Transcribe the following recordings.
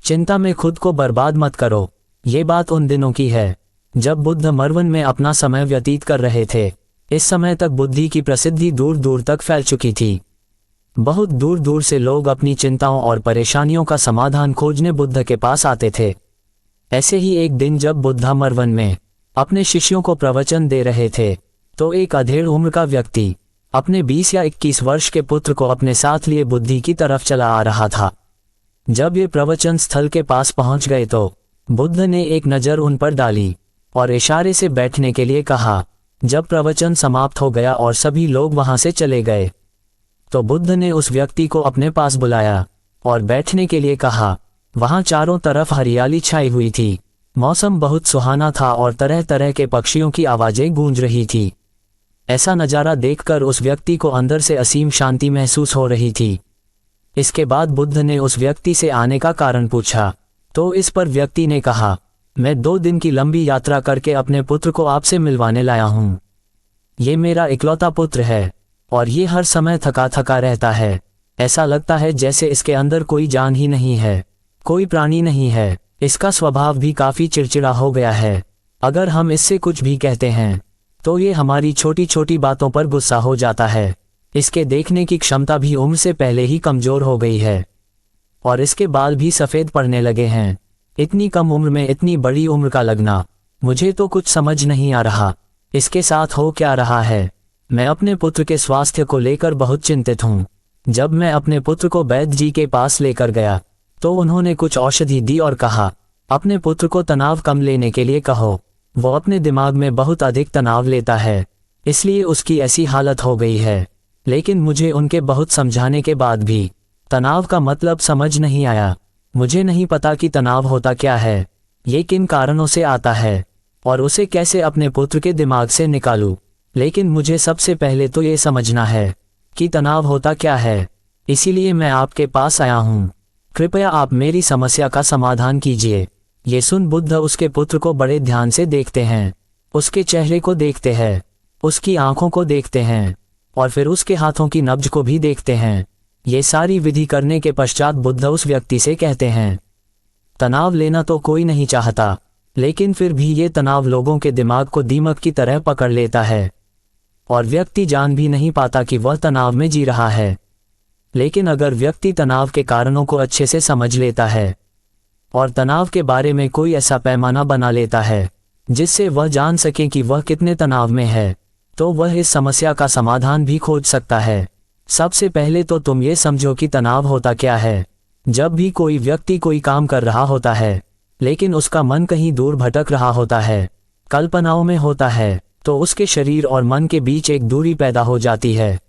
चिंता में खुद को बर्बाद मत करो। ये बात उन दिनों की है जब बुद्ध मरवन में अपना समय व्यतीत कर रहे थे। इस समय तक बुद्धि की प्रसिद्धि दूर दूर तक फैल चुकी थी। बहुत दूर दूर से लोग अपनी चिंताओं और परेशानियों का समाधान खोजने बुद्ध के पास आते थे। ऐसे ही एक दिन जब बुद्ध मरवन में अपने शिष्यों को प्रवचन दे रहे थे तो एक अधेड़ उम्र का व्यक्ति अपने 20 या 21 वर्ष के पुत्र को अपने साथ लिए बुद्धि की तरफ चला आ रहा था। जब ये प्रवचन स्थल के पास पहुंच गए तो बुद्ध ने एक नज़र उन पर डाली और इशारे से बैठने के लिए कहा। जब प्रवचन समाप्त हो गया और सभी लोग वहां से चले गए तो बुद्ध ने उस व्यक्ति को अपने पास बुलाया और बैठने के लिए कहा। वहां चारों तरफ हरियाली छाई हुई थी, मौसम बहुत सुहाना था और तरह तरह के पक्षियों की आवाजें गूंज रही थी। ऐसा नज़ारा देखकर उस व्यक्ति को अंदर से असीम शांति महसूस हो रही थी। इसके बाद बुद्ध ने उस व्यक्ति से आने का कारण पूछा तो इस पर व्यक्ति ने कहा, मैं 2 दिन की लंबी यात्रा करके अपने पुत्र को आपसे मिलवाने लाया हूँ। ये मेरा इकलौता पुत्र है और ये हर समय थका थका रहता है। ऐसा लगता है जैसे इसके अंदर कोई जान ही नहीं है, कोई प्राणी नहीं है। इसका स्वभाव भी काफ़ी चिड़चिड़ा हो गया है। अगर हम इससे कुछ भी कहते हैं तो ये हमारी छोटी छोटी बातों पर गुस्सा हो जाता है। इसके देखने की क्षमता भी उम्र से पहले ही कमज़ोर हो गई है और इसके बाल भी सफ़ेद पड़ने लगे हैं। इतनी कम उम्र में इतनी बड़ी उम्र का लगना, मुझे तो कुछ समझ नहीं आ रहा। इसके साथ हो क्या रहा है? मैं अपने पुत्र के स्वास्थ्य को लेकर बहुत चिंतित हूँ। जब मैं अपने पुत्र को वैद्य जी के पास लेकर गया तो उन्होंने कुछ औषधि दी और कहा, अपने पुत्र को तनाव कम लेने के लिए कहो। वो अपने दिमाग में बहुत अधिक तनाव लेता है, इसलिए उसकी ऐसी हालत हो गई है। लेकिन मुझे उनके बहुत समझाने के बाद भी तनाव का मतलब समझ नहीं आया। मुझे नहीं पता कि तनाव होता क्या है, ये किन कारणों से आता है और उसे कैसे अपने पुत्र के दिमाग से निकालूं। लेकिन मुझे सबसे पहले तो ये समझना है कि तनाव होता क्या है। इसीलिए मैं आपके पास आया हूँ। कृपया आप मेरी समस्या का समाधान कीजिए। ये सुन बुद्ध उसके पुत्र को बड़े ध्यान से देखते हैं। उसके चेहरे को देखते हैं, उसकी आंखों को देखते हैं और फिर उसके हाथों की नब्ज को भी देखते हैं। ये सारी विधि करने के पश्चात बुद्ध उस व्यक्ति से कहते हैं, तनाव लेना तो कोई नहीं चाहता, लेकिन फिर भी ये तनाव लोगों के दिमाग को दीमक की तरह पकड़ लेता है और व्यक्ति जान भी नहीं पाता कि वह तनाव में जी रहा है। लेकिन अगर व्यक्ति तनाव के कारणों को अच्छे से समझ लेता है और तनाव के बारे में कोई ऐसा पैमाना बना लेता है जिससे वह जान सके कि वह कितने तनाव में है, तो वह इस समस्या का समाधान भी खोज सकता है। सबसे पहले तो तुम ये समझो कि तनाव होता क्या है। जब भी कोई व्यक्ति कोई काम कर रहा होता है लेकिन उसका मन कहीं दूर भटक रहा होता है, कल्पनाओं में होता है, तो उसके शरीर और मन के बीच एक दूरी पैदा हो जाती है।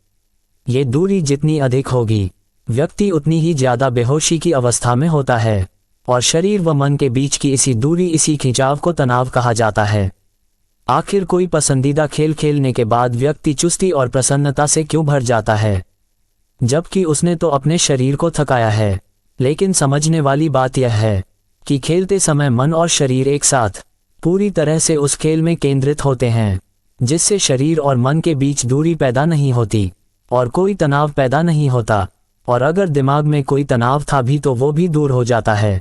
ये दूरी जितनी अधिक होगी, व्यक्ति उतनी ही ज़्यादा बेहोशी की अवस्था में होता है और शरीर व मन के बीच की इसी दूरी, इसी खिंचाव को तनाव कहा जाता है। आखिर कोई पसंदीदा खेल खेलने के बाद व्यक्ति चुस्ती और प्रसन्नता से क्यों भर जाता है, जबकि उसने तो अपने शरीर को थकाया है। लेकिन समझने वाली बात यह है कि खेलते समय मन और शरीर एक साथ पूरी तरह से उस खेल में केंद्रित होते हैं, जिससे शरीर और मन के बीच दूरी पैदा नहीं होती और कोई तनाव पैदा नहीं होता। और अगर दिमाग में कोई तनाव था भी तो वो भी दूर हो जाता है।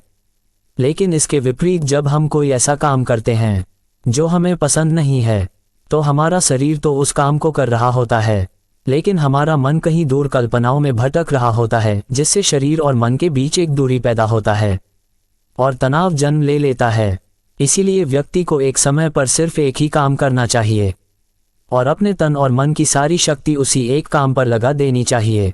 लेकिन इसके विपरीत जब हम कोई ऐसा काम करते हैं जो हमें पसंद नहीं है, तो हमारा शरीर तो उस काम को कर रहा होता है, लेकिन हमारा मन कहीं दूर कल्पनाओं में भटक रहा होता है, जिससे शरीर और मन के बीच एक दूरी पैदा होता है और तनाव जन्म ले लेता है। इसीलिए व्यक्ति को एक समय पर सिर्फ एक ही काम करना चाहिए और अपने तन और मन की सारी शक्ति उसी एक काम पर लगा देनी चाहिए,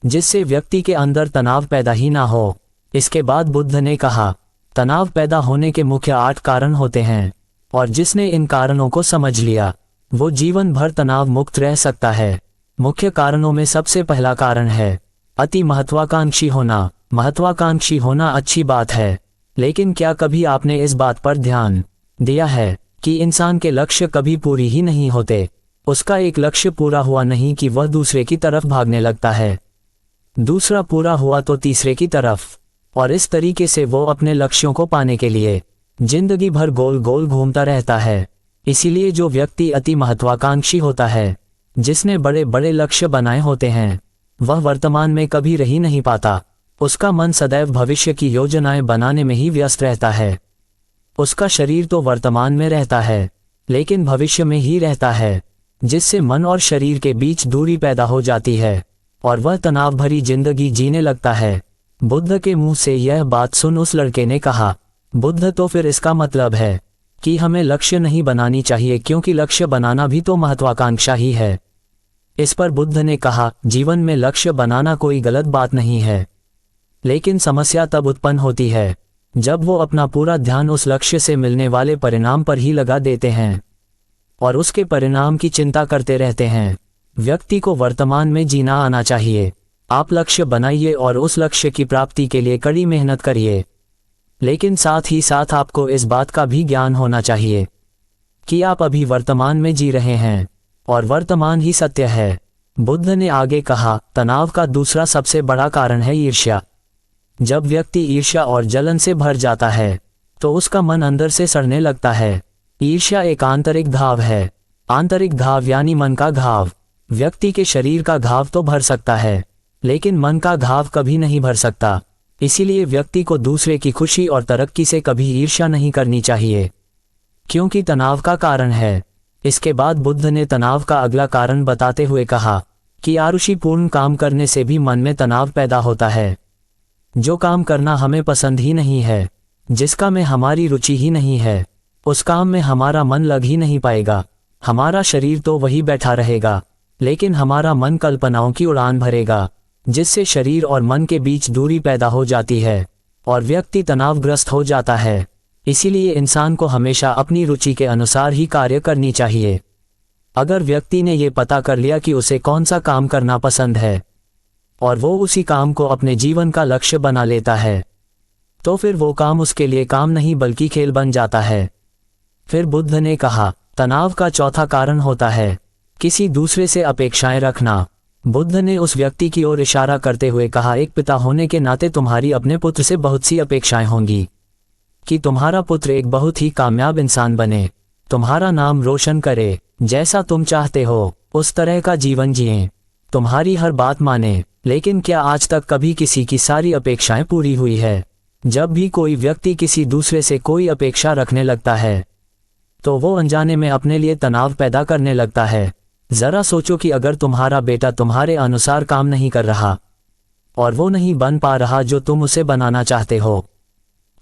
जिससे व्यक्ति के अंदर तनाव पैदा ही ना हो। इसके बाद बुद्ध ने कहा, तनाव पैदा होने के मुख्य 8 कारण होते हैं और जिसने इन कारणों को समझ लिया वो जीवन भर तनाव मुक्त रह सकता है। मुख्य कारणों में सबसे पहला कारण है अति महत्वाकांक्षी होना। महत्वाकांक्षी होना अच्छी बात है, लेकिन क्या कभी आपने इस बात पर ध्यान दिया है कि इंसान के लक्ष्य कभी पूरी ही नहीं होते। उसका एक लक्ष्य पूरा हुआ नहीं कि वह दूसरे की तरफ भागने लगता है, दूसरा पूरा हुआ तो तीसरे की तरफ, और इस तरीके से वो अपने लक्ष्यों को पाने के लिए जिंदगी भर गोल गोल घूमता रहता है। इसीलिए जो व्यक्ति अति महत्वाकांक्षी होता है, जिसने बड़े बड़े लक्ष्य बनाए होते हैं, वह वर्तमान में कभी रह ही नहीं पाता। उसका मन सदैव भविष्य की योजनाएं बनाने में ही व्यस्त रहता है। उसका शरीर तो वर्तमान में रहता है, लेकिन भविष्य में ही रहता है, जिससे मन और शरीर के बीच दूरी पैदा हो जाती है और वह तनाव भरी जिंदगी जीने लगता है। बुद्ध के मुंह से यह बात सुन उस लड़के ने कहा, बुद्ध, तो फिर इसका मतलब है कि हमें लक्ष्य नहीं बनानी चाहिए, क्योंकि लक्ष्य बनाना भी तो महत्वाकांक्षा ही है। इस पर बुद्ध ने कहा, जीवन में लक्ष्य बनाना कोई गलत बात नहीं है, लेकिन समस्या तब उत्पन्न होती है जब वो अपना पूरा ध्यान उस लक्ष्य से मिलने वाले परिणाम पर ही लगा देते हैं और उसके परिणाम की चिंता करते रहते हैं। व्यक्ति को वर्तमान में जीना आना चाहिए। आप लक्ष्य बनाइए और उस लक्ष्य की प्राप्ति के लिए कड़ी मेहनत करिए, लेकिन साथ ही साथ आपको इस बात का भी ज्ञान होना चाहिए कि आप अभी वर्तमान में जी रहे हैं और वर्तमान ही सत्य है। बुद्ध ने आगे कहा, तनाव का दूसरा सबसे बड़ा कारण है ईर्ष्या। जब व्यक्ति ईर्ष्या और जलन से भर जाता है तो उसका मन अंदर से सड़ने लगता है। ईर्ष्या एक आंतरिक घाव है। आंतरिक घाव यानी मन का घाव। व्यक्ति के शरीर का घाव तो भर सकता है, लेकिन मन का घाव कभी नहीं भर सकता। इसीलिए व्यक्ति को दूसरे की खुशी और तरक्की से कभी ईर्ष्या नहीं करनी चाहिए, क्योंकि तनाव का कारण है। इसके बाद बुद्ध ने तनाव का अगला कारण बताते हुए कहा कि आरुषिपूर्ण काम करने से भी मन में तनाव पैदा होता है। जो काम करना हमें पसंद ही नहीं है, जिसका में हमारी रुचि ही नहीं है, उस काम में हमारा मन लग ही नहीं पाएगा। हमारा शरीर तो वही बैठा रहेगा, लेकिन हमारा मन कल्पनाओं की उड़ान भरेगा, जिससे शरीर और मन के बीच दूरी पैदा हो जाती है और व्यक्ति तनावग्रस्त हो जाता है। इसीलिए इंसान को हमेशा अपनी रुचि के अनुसार ही कार्य करनी चाहिए। अगर व्यक्ति ने ये पता कर लिया कि उसे कौन सा काम करना पसंद है और वो उसी काम को अपने जीवन का लक्ष्य बना लेता है, तो फिर वो काम उसके लिए काम नहीं बल्कि खेल बन जाता है। फिर बुद्ध ने कहा, तनाव का चौथा कारण होता है किसी दूसरे से अपेक्षाएं रखना। बुद्ध ने उस व्यक्ति की ओर इशारा करते हुए कहा, एक पिता होने के नाते तुम्हारी अपने पुत्र से बहुत सी अपेक्षाएं होंगी कि तुम्हारा पुत्र एक बहुत ही कामयाब इंसान बने, तुम्हारा नाम रोशन करे, जैसा तुम चाहते हो उस तरह का जीवन जिए, तुम्हारी हर बात माने। लेकिन क्या आज तक कभी किसी की सारी अपेक्षाएं पूरी हुई है? जब भी कोई व्यक्ति किसी दूसरे से कोई अपेक्षा रखने लगता है तो वो अनजाने में अपने लिए तनाव पैदा करने लगता है। जरा सोचो कि अगर तुम्हारा बेटा तुम्हारे अनुसार काम नहीं कर रहा और वो नहीं बन पा रहा जो तुम उसे बनाना चाहते हो,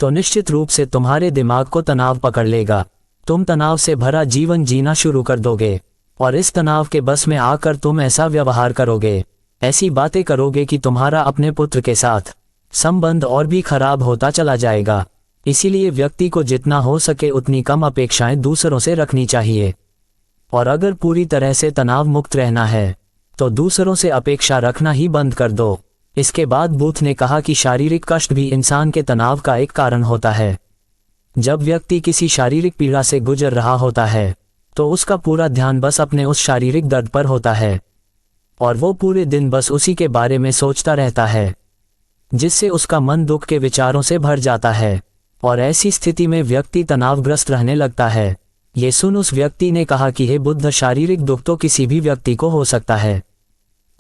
तो निश्चित रूप से तुम्हारे दिमाग को तनाव पकड़ लेगा। तुम तनाव से भरा जीवन जीना शुरू कर दोगे और इस तनाव के बस में आकर तुम ऐसा व्यवहार करोगे, ऐसी बातें करोगे कि तुम्हारा अपने पुत्र के साथ संबंध और भी खराब होता चला जाएगा। इसीलिए व्यक्ति को जितना हो सके उतनी कम अपेक्षाएं दूसरों से रखनी चाहिए, और अगर पूरी तरह से तनाव मुक्त रहना है तो दूसरों से अपेक्षा रखना ही बंद कर दो। इसके बाद बुद्ध ने कहा कि शारीरिक कष्ट भी इंसान के तनाव का एक कारण होता है। जब व्यक्ति किसी शारीरिक पीड़ा से गुजर रहा होता है तो उसका पूरा ध्यान बस अपने उस शारीरिक दर्द पर होता है और वो पूरे दिन बस उसी के बारे में सोचता रहता है, जिससे उसका मन दुख के विचारों से भर जाता है और ऐसी स्थिति में व्यक्ति तनावग्रस्त रहने लगता है। ये सुन उस व्यक्ति ने कहा कि हे बुद्ध, शारीरिक दुख तो किसी भी व्यक्ति को हो सकता है,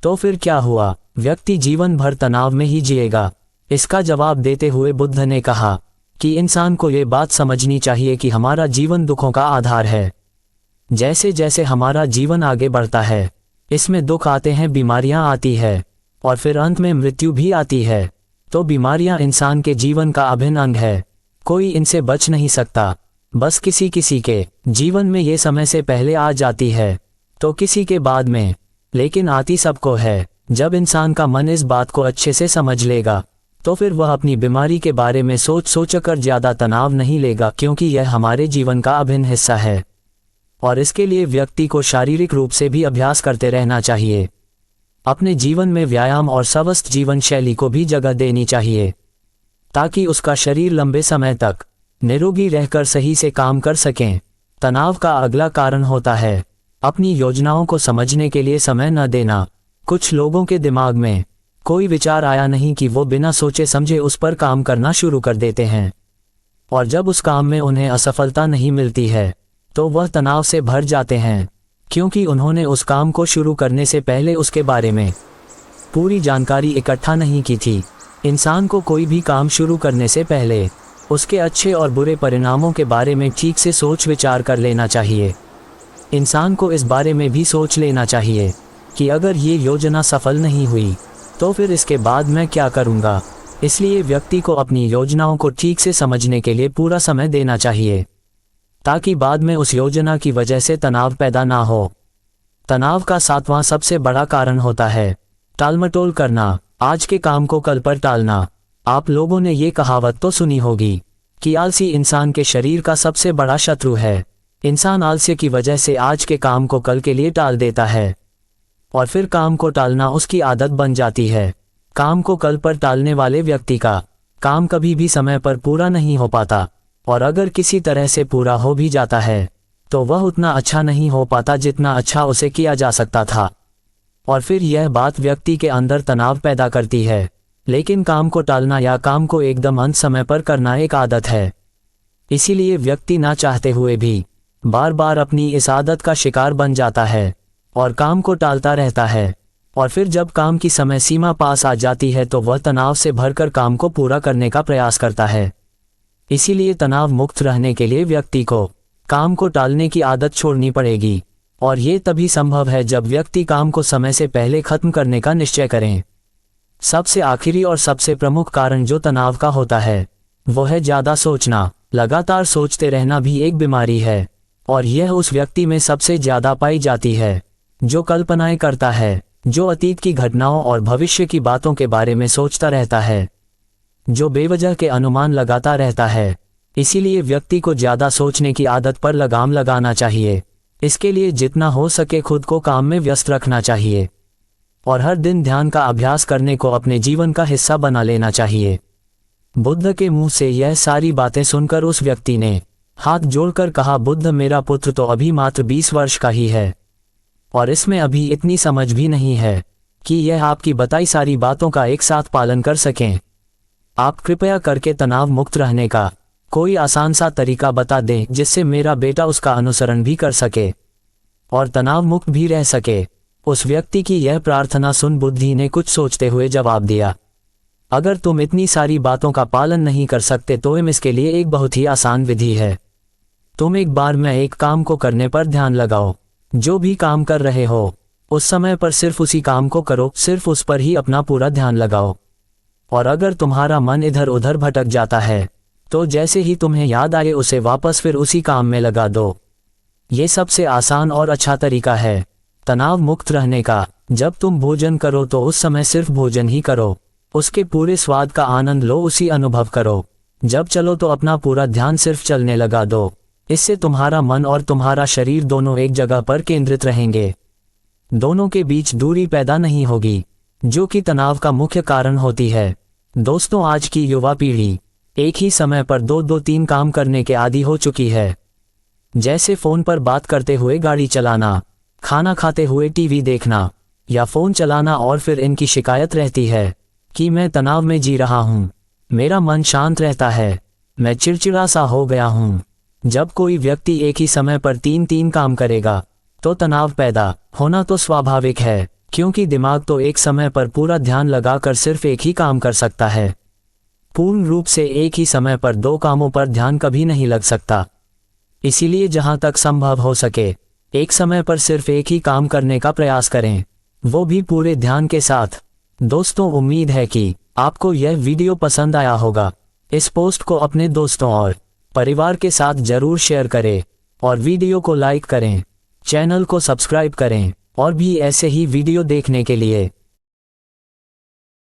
तो फिर क्या हुआ? व्यक्ति जीवन भर तनाव में ही जिएगा। इसका जवाब देते हुए बुद्ध ने कहा कि इंसान को ये बात समझनी चाहिए कि हमारा जीवन दुखों का आधार है। जैसे जैसे हमारा जीवन आगे बढ़ता है, इसमें दुख आते हैं, बीमारियां आती है और फिर अंत में मृत्यु भी आती है। तो बीमारियां इंसान के जीवन का अभिन्न अंग है, कोई इनसे बच नहीं सकता। बस किसी किसी के जीवन में ये समय से पहले आ जाती है तो किसी के बाद में, लेकिन आती सबको है। जब इंसान का मन इस बात को अच्छे से समझ लेगा तो फिर वह अपनी बीमारी के बारे में सोचकर ज्यादा तनाव नहीं लेगा, क्योंकि यह हमारे जीवन का अभिन्न हिस्सा है और इसके लिए व्यक्ति को शारीरिक रूप से भी अभ्यास करते रहना चाहिए। अपने जीवन में व्यायाम और स्वस्थ जीवन शैली को भी जगह देनी चाहिए ताकि उसका शरीर लंबे समय तक निरोगी रहकर सही से काम कर सकें। तनाव का अगला कारण होता है अपनी योजनाओं को समझने के लिए समय न देना। कुछ लोगों के दिमाग में कोई विचार आया नहीं कि वो बिना सोचे समझे उस पर काम करना शुरू कर देते हैं और जब उस काम में उन्हें असफलता नहीं मिलती है तो वह तनाव से भर जाते हैं, क्योंकि उन्होंने उस काम को शुरू करने से पहले उसके बारे में पूरी जानकारी इकट्ठा नहीं की थी। इंसान को कोई भी काम शुरू करने से पहले उसके अच्छे और बुरे परिणामों के बारे में ठीक से सोच विचार कर लेना चाहिए। इंसान को इस बारे में भी सोच लेना चाहिए कि अगर ये योजना सफल नहीं हुई तो फिर इसके बाद मैं क्या करूँगा। इसलिए व्यक्ति को अपनी योजनाओं को ठीक से समझने के लिए पूरा समय देना चाहिए, ताकि बाद में उस योजना की वजह से तनाव पैदा ना हो। तनाव का 7वां सबसे बड़ा कारण होता है टालमटोल करना, आज के काम को कल पर टालना। आप लोगों ने ये कहावत तो सुनी होगी कि आलसी इंसान के शरीर का सबसे बड़ा शत्रु है। इंसान आलस्य की वजह से आज के काम को कल के लिए टाल देता है और फिर काम को टालना उसकी आदत बन जाती है। काम को कल पर टालने वाले व्यक्ति का काम कभी भी समय पर पूरा नहीं हो पाता, और अगर किसी तरह से पूरा हो भी जाता है तो वह उतना अच्छा नहीं हो पाता जितना अच्छा उसे किया जा सकता था, और फिर यह बात व्यक्ति के अंदर तनाव पैदा करती है। लेकिन काम को टालना या काम को एकदम अंत समय पर करना एक आदत है, इसीलिए व्यक्ति ना चाहते हुए भी बार बार अपनी इस आदत का शिकार बन जाता है और काम को टालता रहता है, और फिर जब काम की समय सीमा पास आ जाती है तो वह तनाव से भरकर काम को पूरा करने का प्रयास करता है। इसीलिए तनाव मुक्त रहने के लिए व्यक्ति को काम को टालने की आदत छोड़नी पड़ेगी, और ये तभी संभव है जब व्यक्ति काम को समय से पहले खत्म करने का निश्चय करें। सबसे आखिरी और सबसे प्रमुख कारण जो तनाव का होता है वो है ज़्यादा सोचना। लगातार सोचते रहना भी एक बीमारी है, और यह उस व्यक्ति में सबसे ज़्यादा पाई जाती है जो कल्पनाएं करता है, जो अतीत की घटनाओं और भविष्य की बातों के बारे में सोचता रहता है, जो बेवजह के अनुमान लगाता रहता है। इसीलिए व्यक्ति को ज़्यादा सोचने की आदत पर लगाम लगाना चाहिए। इसके लिए जितना हो सके खुद को काम में व्यस्त रखना चाहिए, और हर दिन ध्यान का अभ्यास करने को अपने जीवन का हिस्सा बना लेना चाहिए। बुद्ध के मुंह से यह सारी बातें सुनकर उस व्यक्ति ने हाथ जोड़कर कहा, बुद्ध मेरा पुत्र तो अभी मात्र 20 वर्ष का ही है, और इसमें अभी इतनी समझ भी नहीं है कि यह आपकी बताई सारी बातों का एक साथ पालन कर सकें। आप कृपया करके तनाव मुक्त रहने का कोई आसान सा तरीका बता दें जिससे मेरा बेटा उसका अनुसरण भी कर सके और तनाव मुक्त भी रह सके। उस व्यक्ति की यह प्रार्थना सुन बुद्धि ने कुछ सोचते हुए जवाब दिया, अगर तुम इतनी सारी बातों का पालन नहीं कर सकते तो इसके लिए एक बहुत ही आसान विधि है। तुम एक बार में एक काम को करने पर ध्यान लगाओ। जो भी काम कर रहे हो उस समय पर सिर्फ उसी काम को करो, सिर्फ उस पर ही अपना पूरा ध्यान लगाओ। और अगर तुम्हारा मन इधर उधर भटक जाता है तो जैसे ही तुम्हें याद आए उसे वापस फिर उसी काम में लगा दो। ये सबसे आसान और अच्छा तरीका है तनाव मुक्त रहने का। जब तुम भोजन करो तो उस समय सिर्फ भोजन ही करो, उसके पूरे स्वाद का आनंद लो, उसी अनुभव करो। जब चलो तो अपना पूरा ध्यान सिर्फ चलने लगा दो। इससे तुम्हारा मन और तुम्हारा शरीर दोनों एक जगह पर केंद्रित रहेंगे, दोनों के बीच दूरी पैदा नहीं होगी जो कि तनाव का मुख्य कारण होती है। दोस्तों, आज की युवा पीढ़ी एक ही समय पर 2-2-3 काम करने के आदी हो चुकी है, जैसे फोन पर बात करते हुए गाड़ी चलाना, खाना खाते हुए टीवी देखना या फोन चलाना। और फिर इनकी शिकायत रहती है कि मैं तनाव में जी रहा हूँ, मेरा मन शांत रहता है, मैं चिड़चिड़ा सा हो गया हूँ। जब कोई व्यक्ति एक ही समय पर 3-3 काम करेगा तो तनाव पैदा होना तो स्वाभाविक है, क्योंकि दिमाग तो एक समय पर पूरा ध्यान लगाकर सिर्फ एक ही काम कर सकता है। पूर्ण रूप से एक ही समय पर 2 कामों पर ध्यान कभी नहीं लग सकता। इसीलिए जहां तक संभव हो सके एक समय पर सिर्फ एक ही काम करने का प्रयास करें, वो भी पूरे ध्यान के साथ। दोस्तों, उम्मीद है कि आपको यह वीडियो पसंद आया होगा। इस पोस्ट को अपने दोस्तों और परिवार के साथ जरूर शेयर करें और वीडियो को लाइक करें, चैनल को सब्सक्राइब करें और भी ऐसे ही वीडियो देखने के लिए।